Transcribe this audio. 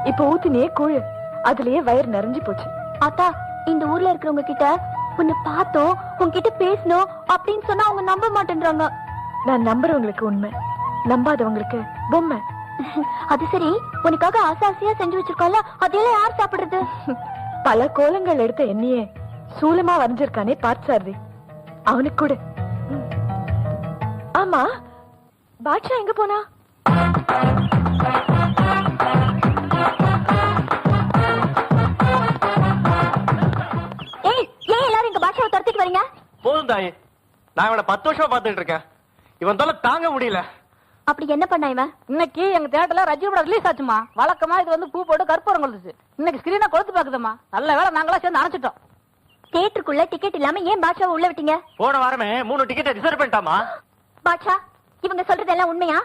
இப்ப ஊத்தினியே கூழு, அதுலயே வயிறு நிறைஞ்சு போச்சு. அத்தா, இந்த ஊர்ல இருக்கிறவங்க கிட்ட உன்னை பார்த்தோம், உன்கிட்ட பேசணும் அப்படின்னு சொன்னா அவங்க நம்ப மாட்டேன்றாங்க. நான் நம்புறவங்களுக்கு உண்மை, நம்பாதவங்களுக்கு பொம்மை. அது சரி, உனக்காக ஆசாசியா செஞ்சு வச்சிருக்கோம்ல, அதெல்லாம் யார் சாப்பிடுறது? பல கோலங்கள் எடுத்த என்னையே சூலமா வரைஞ்சிருக்கானே பார்த்தசாரதி, அவனுக்கு கூட. ஆமா, பாட்ஷா எங்க போனா? ஏய், ஏன் எல்லாரும் எங்க பாட்ஷாவை துரத்திட்டு வரீங்க? போதும் தாயே, நான் இவனை 10 வருஷமா பார்த்துட்டு இருக்கேன். இவன் தொல்லை தாங்க முடியல. அப்படி என்ன பண்ண இவன்? இன்னைக்கு எங்க தியேட்டர்ல ரஜினி படம் ரிலீஸ் ஆச்சுமா. வழக்கமா இது வந்து பூ போட்டு கற்பூரம் கொளுத்துச்சு. இன்னைக்கு ஸ்கிரீனை கொளுத்து பாக்குதுமா. நல்ல வேளை நாங்களா சேர்ந்து அணைச்சிட்டோம். தியேட்டருக்குள்ள டிக்கெட் இல்லாம ஏன் பாட்ஷாவை உள்ள விட்டீங்க? போன வாரமே 3 டிக்கெட்டை ரிசர்வ் பண்ணிட்டாமா. பாட்ஷா, இவங்க சொல்றதெல்லாம் உண்மையா?